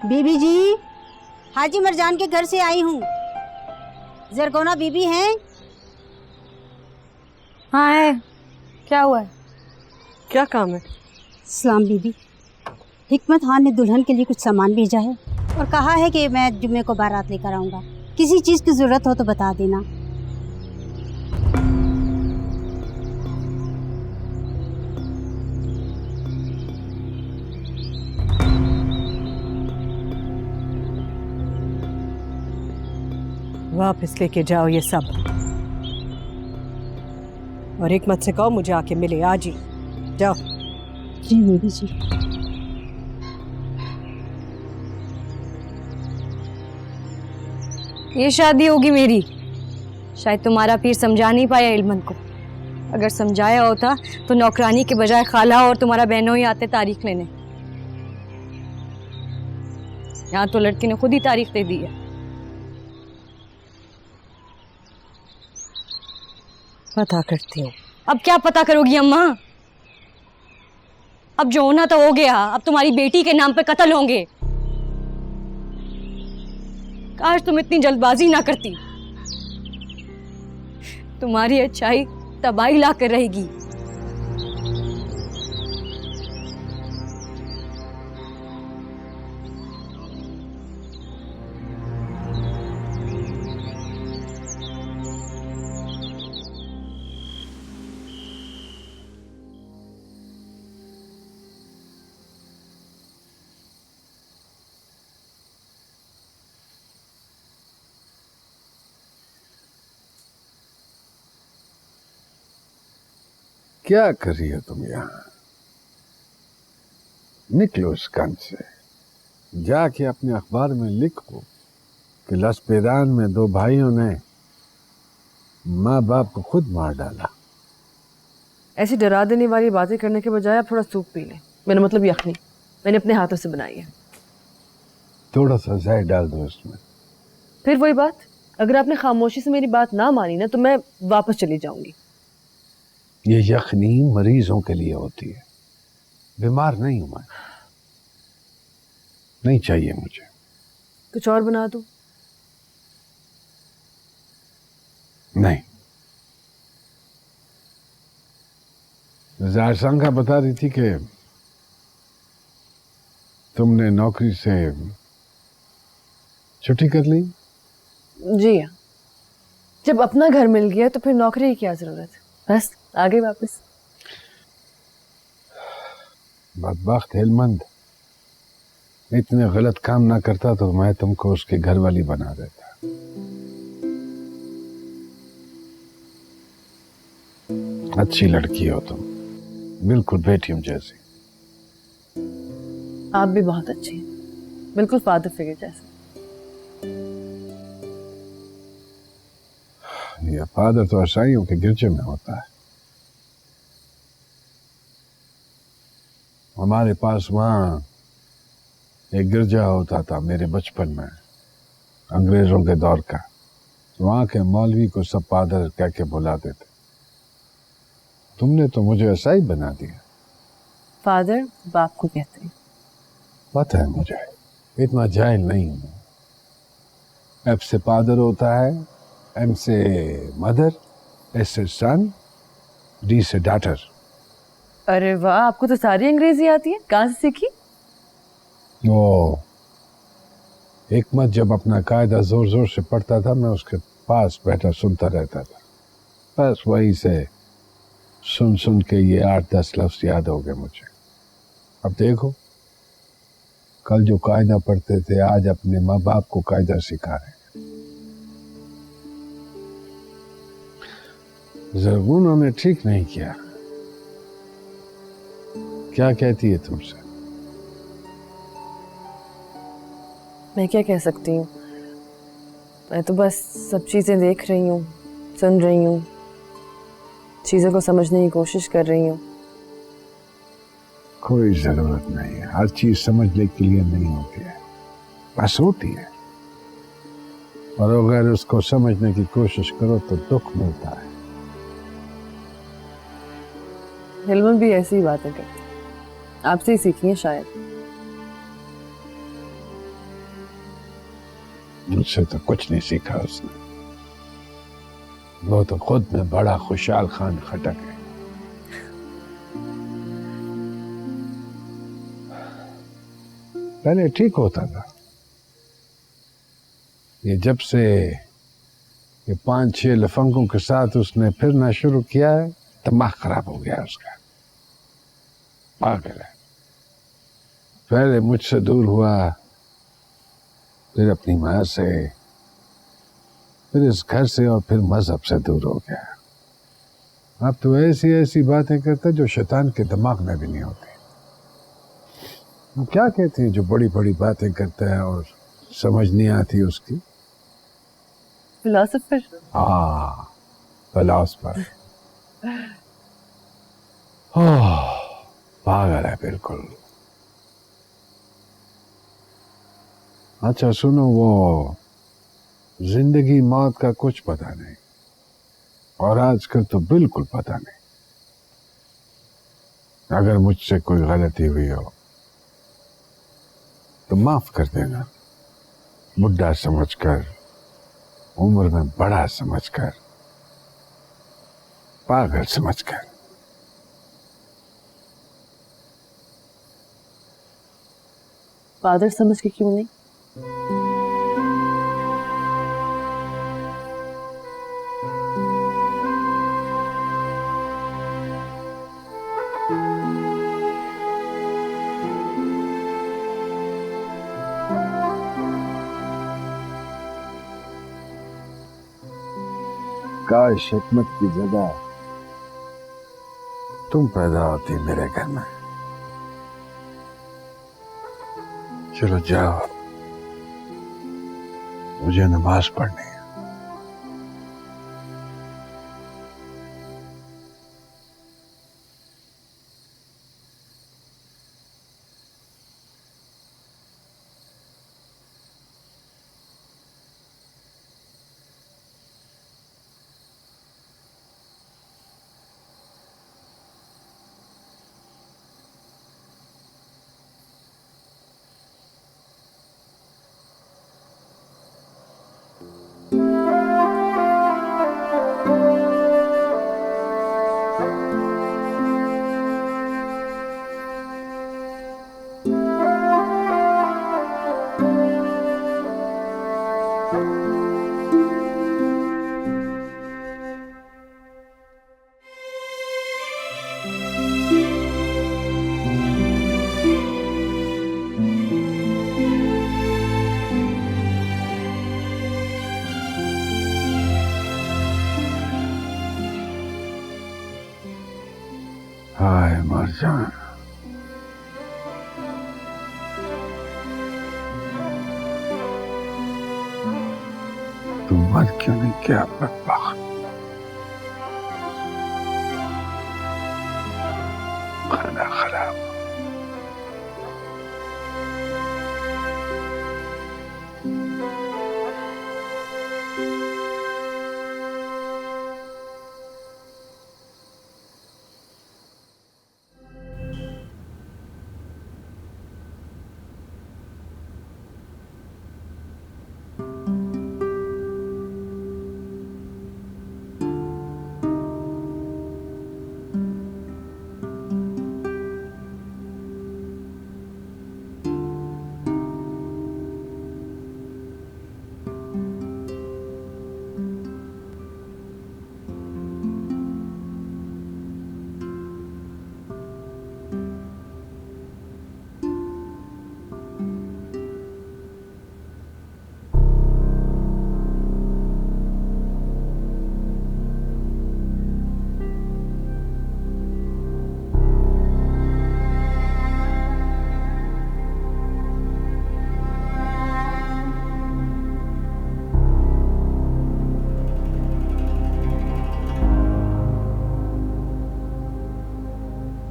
बीबी जी, हाजी मरजान के घर से आई हूँ। जरगोना बीबी हैं? हाँ है। क्या हुआ है? क्या काम है? सलाम बीबी। हिकमत खान ने दुल्हन के लिए कुछ सामान भेजा है और कहा है कि मैं जुम्मे को बारात लेकर आऊँगा। किसी चीज़ की ज़रूरत हो तो बता देना। वापस लेके जाओ ये सब, और हिकमत से कहो मुझे आके मिले आज ही। जाओ। जी बीबी जी। ये शादी होगी मेरी। शायद तुम्हारा पीर समझा नहीं पाया इल्मन को। अगर समझाया होता तो नौकरानी के बजाय खाला और तुम्हारा बहनों ही आते तारीख लेने। यहाँ तो लड़की ने खुद ही तारीख दे दी है। पता करती हूँ। अब क्या पता करोगी अम्मा? अब जो होना तो हो गया। अब तुम्हारी बेटी के नाम पे कत्ल होंगे। काश तुम इतनी जल्दबाजी ना करती। तुम्हारी अच्छाई तबाही ला कर रहेगी। क्या कर रही हो तुम यहाँ? निकलो इस कंध से। जाके अपने अखबार में लिखो कि लसपेदान में दो भाइयों ने माँ बाप को खुद मार डाला। ऐसी डरा देने वाली बातें करने के बजाय आप थोड़ा सूप पी लें। मेरा मतलब यखनी मैंने अपने हाथों से बनाई है। थोड़ा सा जहर डाल दो इसमें। फिर वही बात, अगर आपने खामोशी से मेरी बात ना मानी ना तो मैं वापस चली जाऊंगी। ये यखनी मरीजों के लिए होती है, बीमार नहीं हूं मैं। नहीं चाहिए मुझे। कुछ और बना दूं? नहीं। जारसांगा बता रही थी कि तुमने नौकरी से छुट्टी कर ली। जी हाँ, जब अपना घर मिल गया तो फिर नौकरी की क्या जरूरत। बस आ गई वापस। बदबख्त हेलमंद इतने गलत काम ना करता तो मैं तुमको उसके घर वाली बना देता। अच्छी लड़की हो तुम, बिल्कुल बेटियों जैसी। आप भी बहुत अच्छी हैं, बिल्कुल फादर फिगर जैसे। ये फादर तो ईसाइयों के गिरजे में होता है। हमारे पास वहां एक गिरजा होता था मेरे बचपन में, अंग्रेजों के दौर का। वहां के मौलवी को सब फादर कह के बुलाते थे। तुमने तो मुझे ईसाई बना दिया। फादर बाप को कहते हैं। पता है मुझे, इतना जाहिल नहीं हूं। एफ से फादर होता है, एम से मदर, एस से सन, डी से डॉटर। अरे वाह, आपको तो सारी अंग्रेजी आती है। कहाँ से सीखी? ओ, हिकमत जब अपना कायदा जोर जोर से पढ़ता था, मैं उसके पास बैठा सुनता रहता था। बस वहीं से सुन सुन के ये 8-10 लफ्ज याद हो गए मुझे। अब देखो, कल जो कायदा पढ़ते थे आज अपने माँ बाप को कायदा सिखा रहे हैं। ज़रगुना ने ठीक नहीं किया। क्या कहती है तुमसे? मैं क्या कह सकती हूँ, मैं तो बस सब चीजें देख रही हूँ, सुन रही हूँ, चीजों को समझने की कोशिश कर रही हूँ। कोई जरूरत नहीं है, हर चीज समझने के लिए नहीं होती है, बस होती है। और अगर उसको समझने की कोशिश करो तो दुख मिलता है। हिलमन भी ऐसी ही बातें करती, आपसे ही सीखी है शायद। मुझसे तो कुछ नहीं सीखा उसने। वो तो खुद में बड़ा खुशहाल खान खटक है। पहले ठीक होता था, ये जब से ये 5-6 लफंगों के साथ उसने फिरना शुरू किया है, दिमाग खराब हो गया उसका। पागल है। पहले मुझसे दूर हुआ, फिर अपनी माँ से, फिर इस घर से, और फिर मजहब से दूर हो गया। अब तो ऐसी ऐसी बातें करता जो शैतान के दिमाग में भी नहीं होती। क्या कहती है जो बड़ी बड़ी बातें करता है और समझ नहीं आती उसकी? फिलोसोफर। हाँ, फिलोसोफर। पागल है बिल्कुल। अच्छा सुनो, वो जिंदगी मौत का कुछ पता नहीं, और आजकल तो बिल्कुल पता नहीं। अगर मुझसे कोई गलती हुई हो तो माफ कर देना, बुढ़ा समझकर, उम्र में बड़ा समझकर, पागल समझकर। फादर समझ के क्यों नहीं? काश हिकमत की जगह तुम पैदा होती मेरे घर में। चलो जाओ, मुझे नमाज पढ़नी है। हाय मरजान, तुम मर क्यों नहीं गया बदबख्त?